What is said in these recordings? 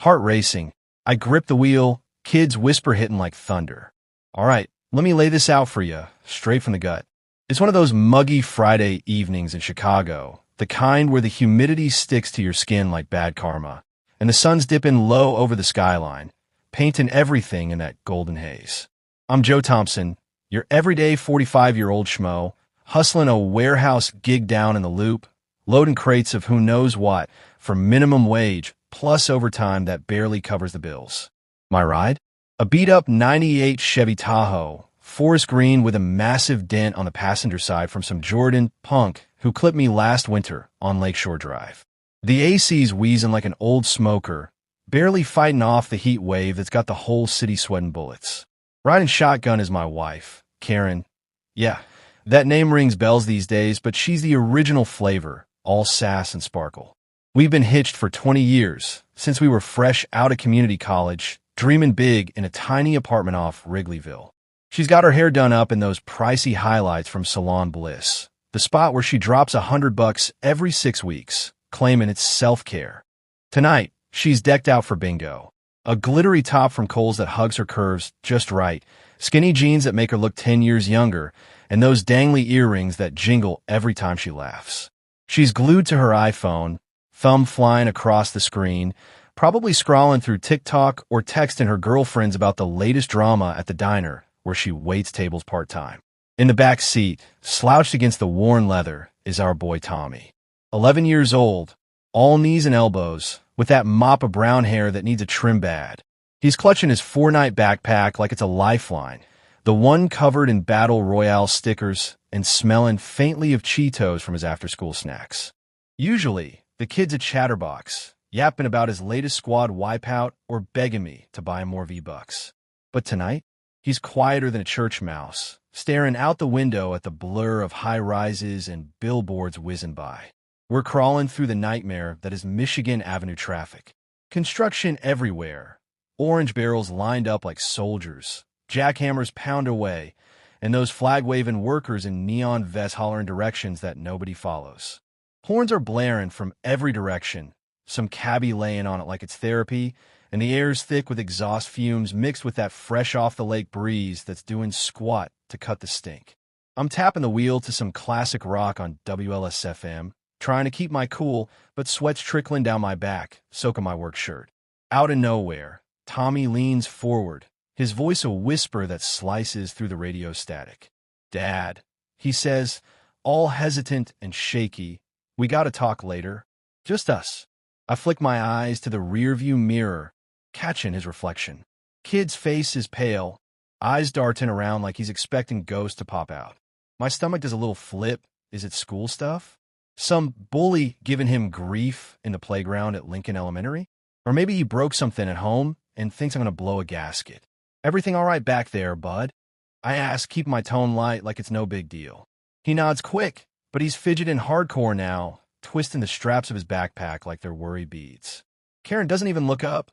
Heart racing. I grip the wheel, kids whisper hitting like thunder. All right, let me lay this out for you, straight from the gut. It's one of those muggy Friday evenings in Chicago, the kind where the humidity sticks to your skin like bad karma, and the sun's dipping low over the skyline, painting everything in that golden haze. I'm Joe Thompson, your everyday 45-year-old schmo, hustling a warehouse gig down in the Loop, loading crates of who knows what for minimum wage plus overtime that barely covers the bills. My ride? A beat-up 98 Chevy Tahoe, forest green with a massive dent on the passenger side from some Jordan punk who clipped me last winter on Lakeshore Drive. The AC's wheezing like an old smoker, barely fighting off the heat wave that's got the whole city sweating bullets. Riding shotgun is my wife, Karen. Yeah, that name rings bells these days, but she's the original flavor, all sass and sparkle. We've been hitched for 20 years, since we were fresh out of community college, dreaming big in a tiny apartment off Wrigleyville. She's got her hair done up in those pricey highlights from Salon Bliss, the spot where she drops $100 every 6 weeks, claiming it's self-care. Tonight, she's decked out for bingo. A glittery top from Kohl's that hugs her curves just right, skinny jeans that make her look 10 years younger, and those dangly earrings that jingle every time she laughs. She's glued to her iPhone, thumb flying across the screen, probably scrolling through TikTok or texting her girlfriends about the latest drama at the diner where she waits tables part-time. In the back seat, slouched against the worn leather, is our boy Tommy. 11 years old, all knees and elbows, with that mop of brown hair that needs a trim bad. He's clutching his 4-night backpack like it's a lifeline, the one covered in Battle Royale stickers and smelling faintly of Cheetos from his after-school snacks. Usually, the kid's a chatterbox, yapping about his latest squad wipeout or begging me to buy more V-Bucks. But tonight, he's quieter than a church mouse, staring out the window at the blur of high-rises and billboards whizzing by. We're crawling through the nightmare that is Michigan Avenue traffic. Construction everywhere. Orange barrels lined up like soldiers. Jackhammers pound away, and those flag-waving workers in neon vests hollering directions that nobody follows. Horns are blaring from every direction, some cabbie laying on it like it's therapy, and the air's thick with exhaust fumes mixed with that fresh-off-the-lake breeze that's doing squat to cut the stink. I'm tapping the wheel to some classic rock on WLS-FM, trying to keep my cool, but sweat's trickling down my back, soaking my work shirt. Out of nowhere, Tommy leans forward, his voice a whisper that slices through the radio static. "Dad," he says, all hesitant and shaky, "we gotta talk later. Just us." I flick my eyes to the rearview mirror, catching his reflection. Kid's face is pale, eyes darting around like he's expecting ghosts to pop out. My stomach does a little flip. Is it school stuff? Some bully giving him grief in the playground at Lincoln Elementary? Or maybe he broke something at home and thinks I'm going to blow a gasket. "Everything all right back there, bud?" I ask, keeping my tone light like it's no big deal. He nods quick, but he's fidgeting hardcore now, twisting the straps of his backpack like they're worry beads. Karen doesn't even look up.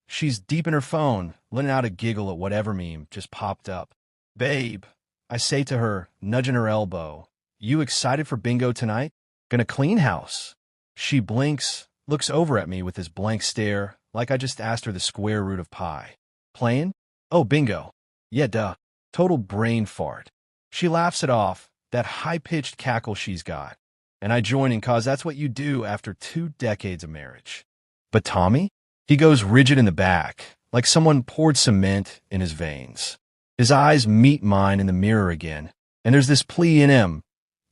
She's deep in her phone, letting out a giggle at whatever meme just popped up. "Babe," I say to her, nudging her elbow, "you excited for bingo tonight? Gonna clean house." She blinks, looks over at me with this blank stare, like I just asked her the square root of pi. "Playing? Oh, bingo. Yeah, duh. Total brain fart." She laughs it off, that high-pitched cackle she's got. And I join in cause that's what you do after 2 decades of marriage. But Tommy? He goes rigid in the back, like someone poured cement in his veins. His eyes meet mine in the mirror again, and there's this plea in him.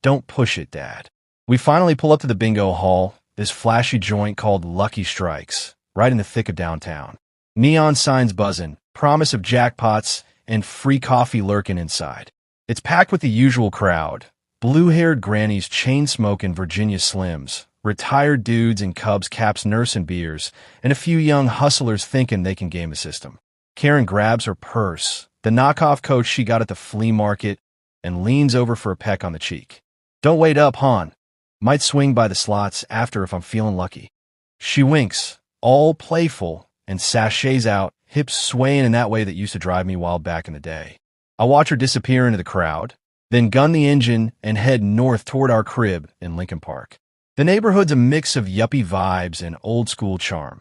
"Don't push it, Dad." We finally pull up to the bingo hall, this flashy joint called Lucky Strikes, right in the thick of downtown. Neon signs buzzing, promise of jackpots, and free coffee lurking inside. It's packed with the usual crowd. Blue-haired grannies chain-smoking Virginia Slims, retired dudes in Cubs caps nursing beers, and a few young hustlers thinking they can game the system. Karen grabs her purse, the knockoff coach she got at the flea market, and leans over for a peck on the cheek. "Don't wait up, hon. Might swing by the slots after if I'm feeling lucky." She winks, all playful, and sachets out, hips swaying in that way that used to drive me wild back in the day. I watch her disappear into the crowd, then gun the engine and head north toward our crib in Lincoln Park. The neighborhood's a mix of yuppie vibes and old-school charm.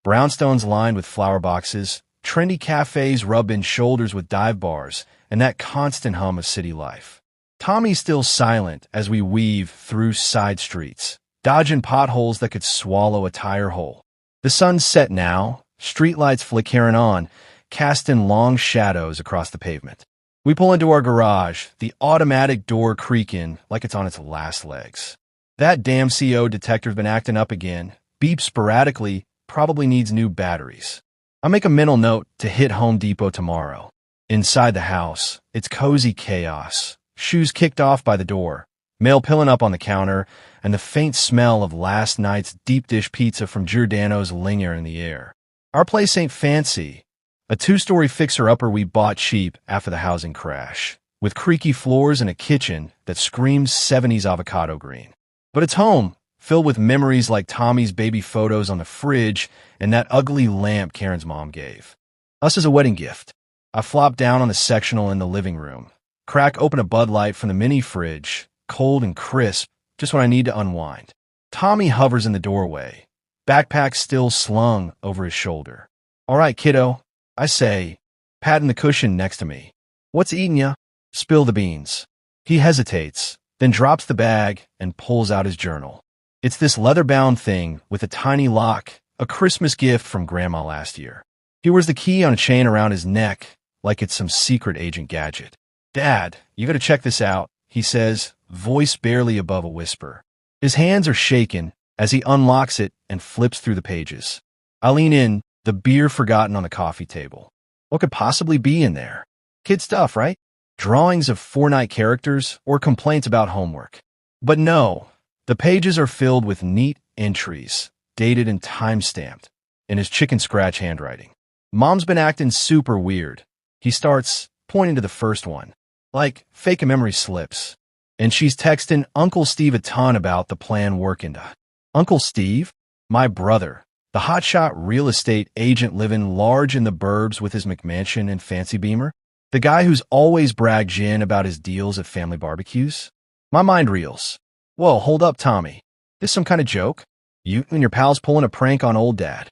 Brownstones lined with flower boxes, trendy cafes rubbing shoulders with dive bars, and that constant hum of city life. Tommy's still silent as we weave through side streets, dodging potholes that could swallow a tire hole. The sun's set now, streetlights flickering on, casting long shadows across the pavement. We pull into our garage, the automatic door creaking like it's on its last legs. That damn CO detector's been acting up again, beeps sporadically, probably needs new batteries. I make a mental note to hit Home Depot tomorrow. Inside the house, it's cozy chaos. Shoes kicked off by the door, mail piling up on the counter, and the faint smell of last night's deep dish pizza from Giordano's linger in the air. Our place ain't fancy. A two-story fixer-upper we bought cheap after the housing crash, with creaky floors and a kitchen that screams 70s avocado green. But it's home, filled with memories like Tommy's baby photos on the fridge and that ugly lamp Karen's mom gave us as a wedding gift. I flop down on the sectional in the living room, crack open a Bud Light from the mini fridge, cold and crisp, just when I need to unwind. Tommy hovers in the doorway, backpack still slung over his shoulder. "All right, kiddo," I say, patting the cushion next to me. "What's eating ya?" Spill the beans. He hesitates, then drops the bag and pulls out his journal. It's this leather-bound thing with a tiny lock, a Christmas gift from Grandma last year. He wears the key on a chain around his neck like it's some secret agent gadget. "Dad, you gotta check this out," he says, voice barely above a whisper. His hands are shaking as he unlocks it and flips through the pages. I lean in, the beer forgotten on the coffee table. What could possibly be in there? Kid stuff, right? Drawings of Fortnite characters or complaints about homework. But no, the pages are filled with neat entries, dated and time-stamped, in his chicken scratch handwriting. Mom's been acting super weird. He starts, pointing to the first one, like fake memory slips. And she's texting Uncle Steve a ton about the plan working to. Uncle Steve? My brother. The hotshot real estate agent living large in the burbs with his McMansion and fancy beamer? The guy who's always bragged gin about his deals at family barbecues? My mind reels. Whoa, hold up, Tommy. This some kind of joke? You and your pals pulling a prank on old dad?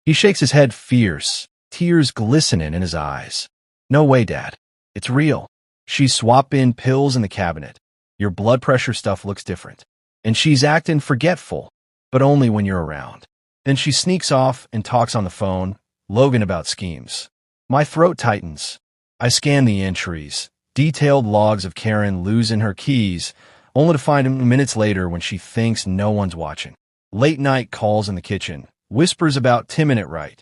He shakes his head fierce, tears glistening in his eyes. No way, Dad. It's real. She's swapping pills in the cabinet. Your blood pressure stuff looks different. And she's acting forgetful, but only when you're around. Then she sneaks off and talks on the phone, Logan about schemes. My throat tightens. I scan the entries, detailed logs of Karen losing her keys, only to find them minutes later when she thinks no one's watching. Late night calls in the kitchen, whispers about timing it right.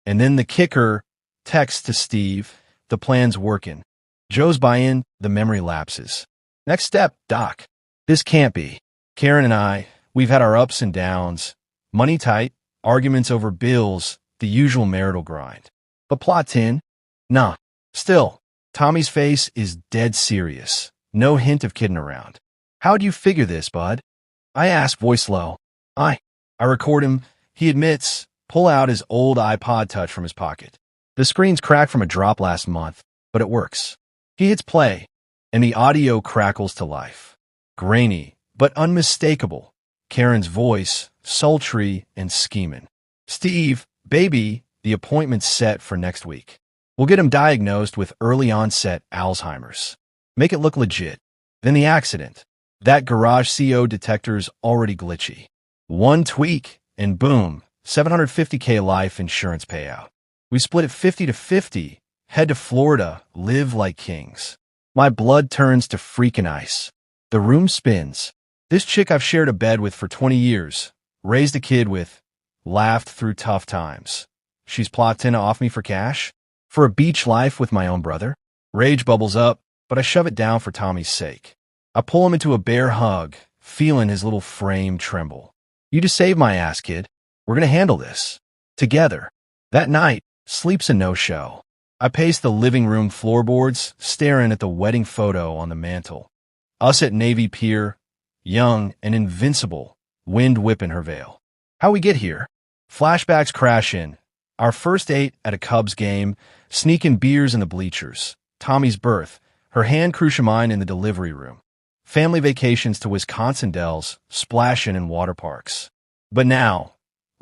And then the kicker, text to Steve, the plan's working. Joe's buy-in, the memory lapses. Next step, Doc. This can't be. Karen and I, we've had our ups and downs. Money tight, arguments over bills, the usual marital grind. But plot 10? Nah. Still, Tommy's face is dead serious. No hint of kidding around. How'd you figure this, bud? I ask, voice low. I record him. He admits, pull out his old iPod Touch from his pocket. The screen's cracked from a drop last month, but it works. He hits play, and the audio crackles to life. Grainy, but unmistakable. Karen's voice, sultry and scheming. "Steve, baby, the appointment's set for next week. We'll get him diagnosed with early onset Alzheimer's. Make it look legit. Then the accident. That garage CO detector's already glitchy. One tweak, and boom, $750K life insurance payout. We split it 50-50, head to Florida, live like kings." My blood turns to freaking ice. The room spins. This chick I've shared a bed with for 20 years, raised a kid with, laughed through tough times. She's plotting off me for cash? For a beach life with my own brother? Rage bubbles up, but I shove it down for Tommy's sake. I pull him into a bear hug, feeling his little frame tremble. "You just saved my ass, kid. We're gonna handle this. Together." That night, sleep's a no-show. I pace the living room floorboards, staring at the wedding photo on the mantel. Us at Navy Pier, young and invincible, wind whipping her veil. How we get here? Flashbacks crash in. Our first date at a Cubs game, sneaking beers in the bleachers. Tommy's birth, her hand crucia mine in the delivery room. Family vacations to Wisconsin Dells, splashing in water parks. But now,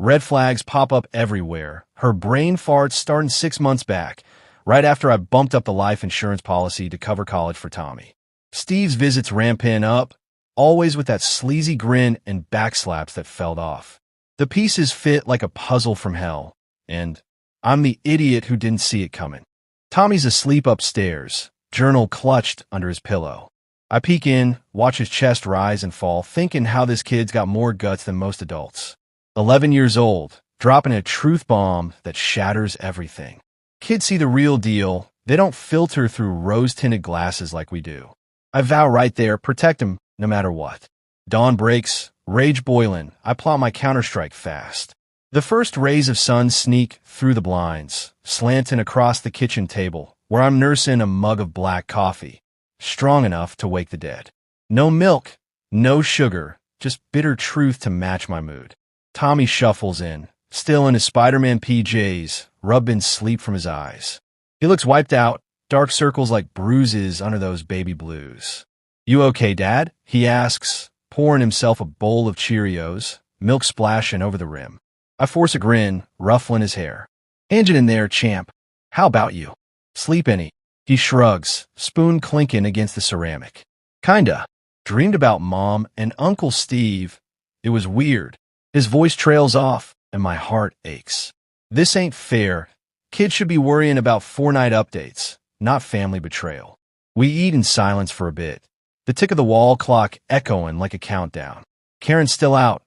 Red flags pop up everywhere. Her brain farts starting 6 months back, right after I bumped up the life insurance policy to cover college for Tommy. Steve's visits rampant up, always with that sleazy grin and backslaps that fell off. The pieces fit like a puzzle from hell, and I'm the idiot who didn't see it coming. Tommy's asleep upstairs, journal clutched under his pillow. I peek in, watch his chest rise and fall, thinking how this kid's got more guts than most adults. 11 years old, dropping a truth bomb that shatters everything. Kids see the real deal. They don't filter through rose-tinted glasses like we do. I vow right there, protect him no matter what. Dawn breaks, rage boiling. I plot my counterstrike fast. The first rays of sun sneak through the blinds, slanting across the kitchen table, where I'm nursing a mug of black coffee, strong enough to wake the dead. No milk, no sugar, just bitter truth to match my mood. Tommy shuffles in, still in his Spider-Man PJs, rubbing sleep from his eyes. He looks wiped out, dark circles like bruises under those baby blues. "You okay, Dad?" he asks, pouring himself a bowl of Cheerios, milk splashing over the rim. I force a grin, ruffling his hair. "Hand it in there, champ. How about you? Sleep any?" He shrugs, spoon clinking against the ceramic. "Kinda. Dreamed about Mom and Uncle Steve. It was weird." His voice trails off, and my heart aches. This ain't fair. Kids should be worrying about Fortnite updates, not family betrayal. We eat in silence for a bit, the tick of the wall clock echoing like a countdown. Karen's still out.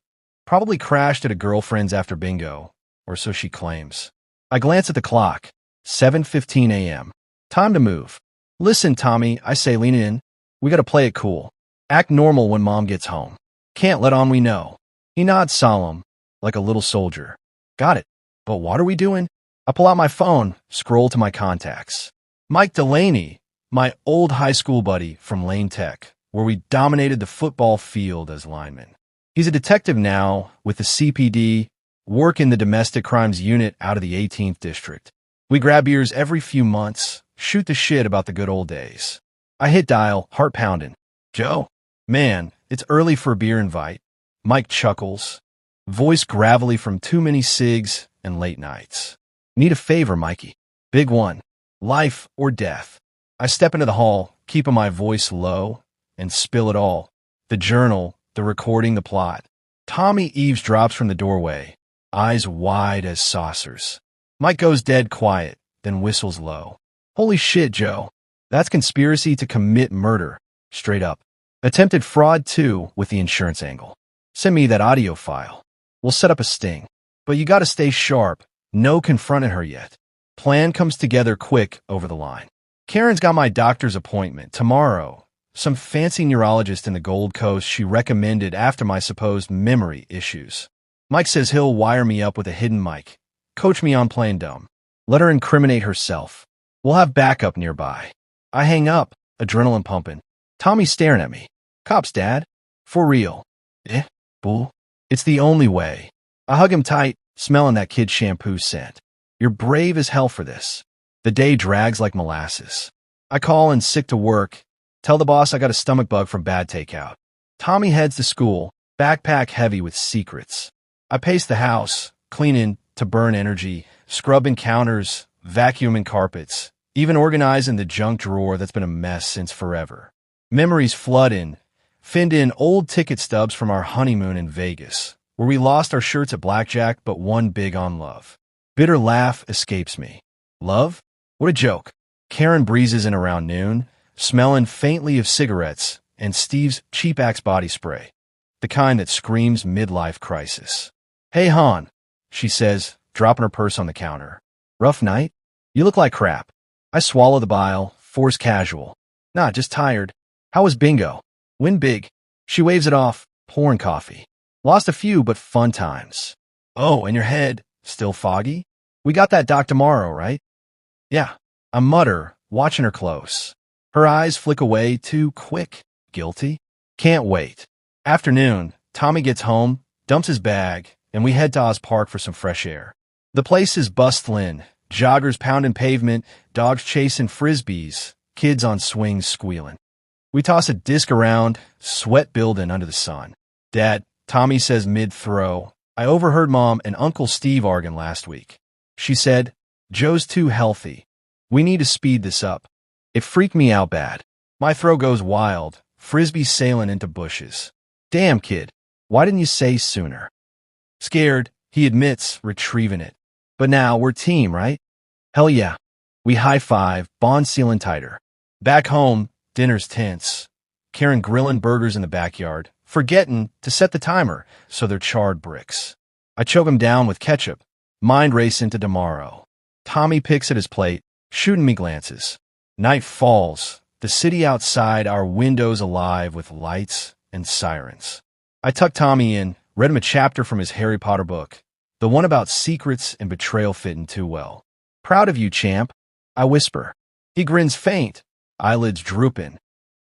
Probably crashed at a girlfriend's after bingo, or so she claims. I glance at the clock. 7:15 a.m. Time to move. "Listen, Tommy," I say, leaning in. "We gotta play it cool. Act normal when Mom gets home. Can't let on we know." He nods solemn, like a little soldier. "Got it. But what are we doing?" I pull out my phone, scroll to my contacts. Mike Delaney, my old high school buddy from Lane Tech, where we dominated the football field as linemen. He's a detective now with the CPD, working the domestic crimes unit out of the 18th district. We grab beers every few months, shoot the shit about the good old days. I hit dial, heart pounding. "Joe? Man, it's early for a beer invite." Mike chuckles, voice gravelly from too many cigs and late nights. "Need a favor, Mikey. Big one. Life or death." I step into the hall, keeping my voice low, and spill it all. The journal, the recording, the plot. Tommy eavesdrops from the doorway, eyes wide as saucers. Mike goes dead quiet, then whistles low. "Holy shit, Joe. That's conspiracy to commit murder. Straight up. Attempted fraud, too, with the insurance angle. Send me that audio file. We'll set up a sting. But you gotta stay sharp. No confronting her yet. Plan comes together quick over the line. Karen's got my doctor's appointment tomorrow. Some fancy neurologist in the Gold Coast she recommended after my supposed memory issues. Mike says he'll wire me up with a hidden mic. Coach me on playing dumb. Let her incriminate herself. We'll have backup nearby. I hang up, adrenaline pumping. Tommy's staring at me. "Cops, Dad? For real?" Bull. "It's the only way." I hug him tight, smelling that kid's shampoo scent. "You're brave as hell for this." The day drags like molasses. I call in sick to work. Tell the boss I got a stomach bug from bad takeout. Tommy heads to school, backpack heavy with secrets. I pace the house, cleaning to burn energy, scrubbing counters, vacuuming carpets, even organizing the junk drawer that's been a mess since forever. Memories flood in, finned in old ticket stubs from our honeymoon in Vegas, where we lost our shirts at blackjack but won big on love. Bitter laugh escapes me. Love? What a joke. Karen breezes in around noon, smelling faintly of cigarettes and Steve's cheap Axe body spray, the kind that screams midlife crisis. "Hey, Han," she says, dropping her purse on the counter. "Rough night? You look like crap." I swallow the bile, force casual. "Nah, just tired. How was bingo?" "Win big." She waves it off, pouring coffee. "Lost a few, but fun times." "Oh, and your head, still foggy? We got that doc tomorrow, right?" "Yeah." I mutter, watching her close. Her eyes flick away too quick. Guilty? Can't wait. Afternoon, Tommy gets home, dumps his bag, and we head to Oz Park for some fresh air. The place is bustling, joggers pounding pavement, dogs chasing frisbees, kids on swings squealing. We toss a disc around, sweat building under the sun. "Dad," Tommy says mid-throw, I overheard Mom and Uncle Steve arguing last week. She said, Joe's too healthy. We need to speed this up. It freaked me out bad. My throat goes wild, frisbee sailing into bushes. Damn, kid, why didn't you say sooner? Scared, he admits, retrieving it. But now we're team, right? Hell yeah. We high-five, bond sealing tighter. Back home, dinner's tense. Karen grilling burgers in the backyard, forgetting to set the timer so they're charred bricks. I choke him down with ketchup, mind race into tomorrow. Tommy picks at his plate, shooting me glances. Night falls, the city outside, our windows alive with lights and sirens. I tuck Tommy in, read him a chapter from his Harry Potter book, the one about secrets and betrayal fitting too well. Proud of you, champ, I whisper. He grins faint, eyelids drooping.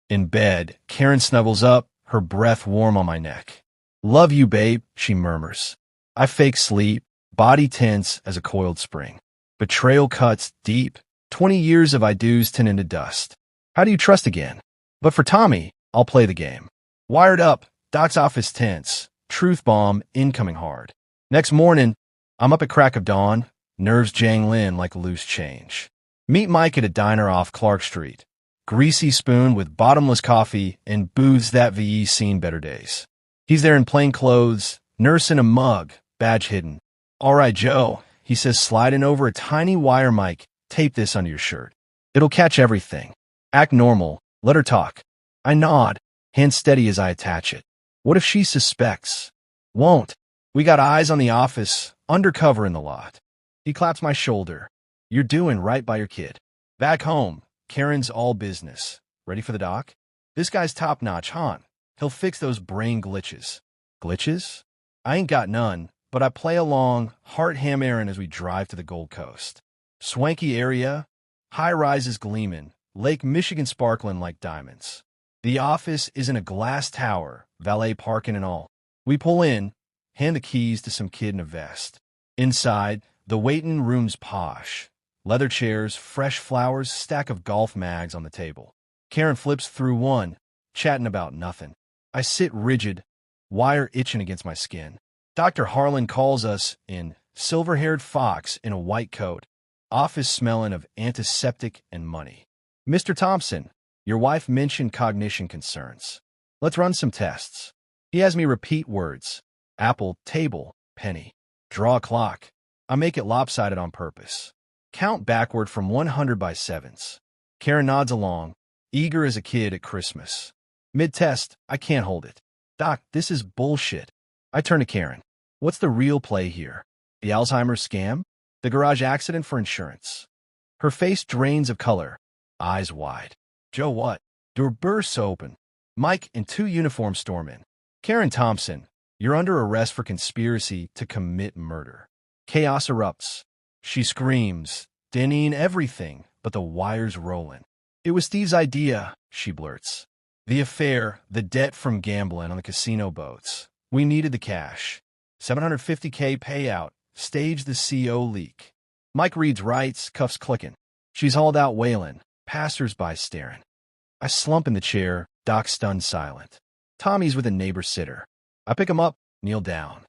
In bed, Karen snuggles up, her breath warm on my neck. Love you, babe, she murmurs. I fake sleep, body tense as a coiled spring. Betrayal cuts deep, 20 years of I-dos turn into dust. How do you trust again? But for Tommy, I'll play the game. Wired up, Doc's office tense, truth bomb incoming hard. Next morning, I'm up at crack of dawn, nerves jangling like loose change. Meet Mike at a diner off Clark Street. Greasy spoon with bottomless coffee and booths that VE seen better days. He's there in plain clothes, nurse in a mug, badge hidden. All right, Joe, he says, sliding over a tiny wire mic. Tape this under your shirt. It'll catch everything. Act normal. Let her talk. I nod, hand steady as I attach it. What if she suspects? Won't. We got eyes on the office, undercover in the lot. He claps my shoulder. You're doing right by your kid. Back home, Karen's all business. Ready for the doc? This guy's top-notch, huh? He'll fix those brain glitches. Glitches? I ain't got none, but I play along, heart hammering as we drive to the Gold Coast. Swanky area, high-rises gleaming, Lake Michigan sparkling like diamonds. The office is in a glass tower, valet parking and all. We pull in, hand the keys to some kid in a vest. Inside, the waiting room's posh. Leather chairs, fresh flowers, stack of golf mags on the table. Karen flips through one, chatting about nothing. I sit rigid, wire itching against my skin. Dr. Harlan calls us in, silver-haired fox in a white coat, office smelling of antiseptic and money. Mr. Thompson, your wife mentioned cognition concerns. Let's run some tests. He has me repeat words. Apple, table, penny. Draw a clock. I make it lopsided on purpose. Count backward from 100 by sevens. Karen nods along, eager as a kid at Christmas. Mid-test, I can't hold it. Doc, this is bullshit. I turn to Karen. What's the real play here? The Alzheimer's scam? The garage accident for insurance? Her face drains of color, eyes wide. Joe, what? Door bursts open. Mike and two uniforms storm in. Karen Thompson, you're under arrest for conspiracy to commit murder. Chaos erupts. She screams, denying everything but the wires rolling. It was Steve's idea, she blurts. The affair, the debt from gambling on the casino boats. We needed the cash. $750K payout. Stage the CO leak. Mike reads rights, cuffs clicking. She's hauled out wailing, passers-by staring. I slump in the chair, Doc stunned silent. Tommy's with a neighbor sitter. I pick him up, kneel down.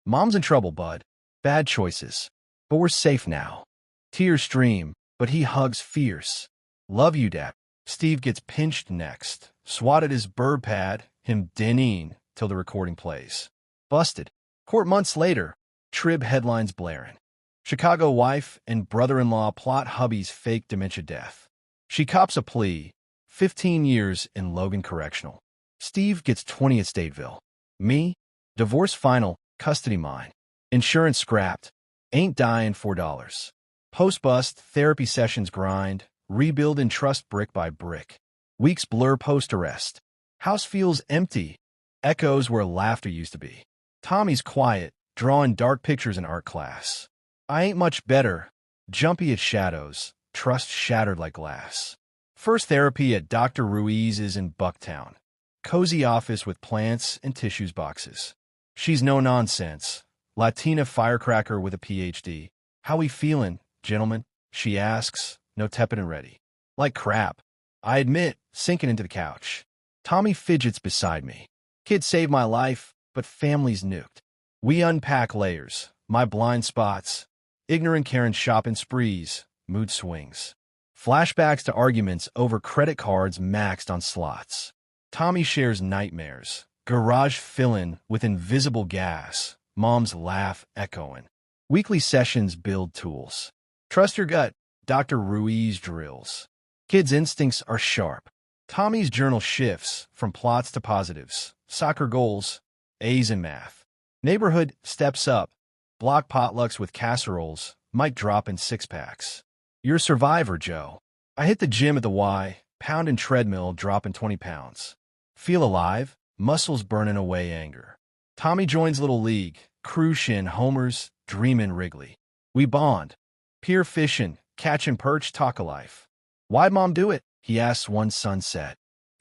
Mom's in trouble, bud. Bad choices. But we're safe now. Tears stream, but he hugs fierce. Love you, Dad. Steve gets pinched next, swatted his burr pad, him dinning till the recording plays. Busted. Court months later, Trib headlines blaring. Chicago wife and brother-in-law plot hubby's fake dementia death. She cops a plea, 15 years in Logan Correctional. Steve gets 20 at Stateville. Me? Divorce final, custody mine. Insurance scrapped. Ain't dying $4. Post-bust, therapy sessions grind, rebuild and trust brick by brick. Weeks blur post-arrest. House feels empty. Echoes where laughter used to be. Tommy's quiet, drawing dark pictures in art class. I ain't much better. Jumpy at shadows, trust shattered like glass. First therapy at Dr. Ruiz's in Bucktown. Cozy office with plants and tissues boxes. She's no nonsense. Latina firecracker with a PhD. How we feeling, gentlemen? She asks, no tepid and ready. Like crap. I admit, sinking into the couch. Tommy fidgets beside me. Kid saved my life, but family's nuked. We unpack layers, my blind spots, ignorant Karen's shopping sprees, mood swings. Flashbacks to arguments over credit cards maxed on slots. Tommy shares nightmares, garage filling with invisible gas, mom's laugh echoing. Weekly sessions build tools. Trust your gut, Dr. Ruiz drills. Kids' instincts are sharp. Tommy's journal shifts from plots to positives, soccer goals, A's in math. Neighborhood steps up, block potlucks with casseroles, mic drop in six-packs. You're a survivor, Joe. I hit the gym at the Y, pound and treadmill dropping 20 pounds. Feel alive, muscles burning away anger. Tommy joins Little League, cruise shin homers, dreamin' Wrigley. We bond. Pier fishing, catching perch, talk a life. Why'd Mom do it? He asks one sunset.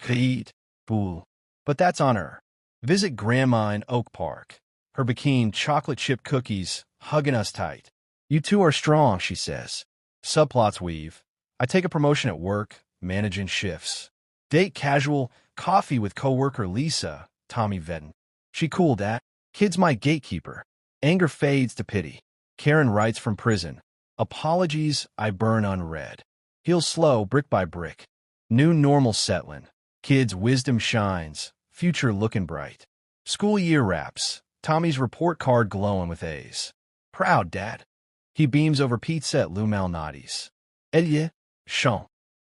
Eat, fool. But that's on her. Visit Grandma in Oak Park. Her bikini chocolate chip cookies, hugging us tight. You two are strong, she says. Subplots weave. I take a promotion at work, managing shifts. Date casual, coffee with coworker Lisa, Tommy vetting. She cool, Dad. Kid's my gatekeeper. Anger fades to pity. Karen writes from prison. Apologies I burn unread. Heal slow, brick by brick. New normal settling. Kids' wisdom shines. Future looking bright. School year wraps. Tommy's report card glowing with A's. Proud, Dad. He beams over pizza at Lou Malnati's. Elie, Chant.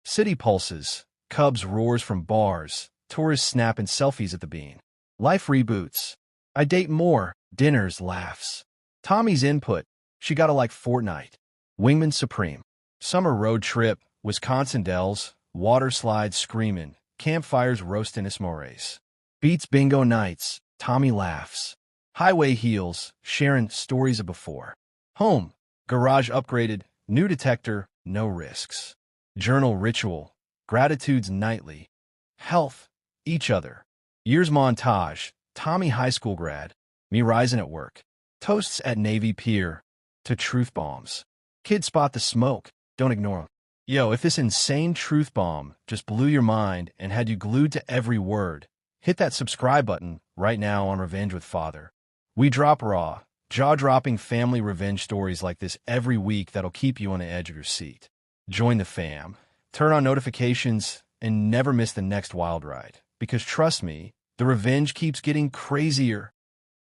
City pulses. Cubs roars from bars. Tourists snapping selfies at the bean. Life reboots. I date more. Dinners, laughs. Tommy's input. She gotta like Fortnite. Wingman Supreme. Summer road trip. Wisconsin Dells. Water slides screaming. Campfires roasting Ismores. Beats bingo nights. Tommy laughs. Highway heels. Sharing stories of before. Home. Garage upgraded. New detector. No risks. Journal ritual. Gratitudes nightly. Health. Each other. Years montage. Tommy high school grad. Me rising at work. Toasts at Navy Pier. To truth bombs. Kids spot the smoke. Don't ignore them. Yo, if this insane truth bomb just blew your mind and had you glued to every word, hit that subscribe button right now on Revenge with Father. We drop raw, jaw-dropping family revenge stories like this every week that'll keep you on the edge of your seat. Join the fam, turn on notifications, and never miss the next wild ride. Because trust me, the revenge keeps getting crazier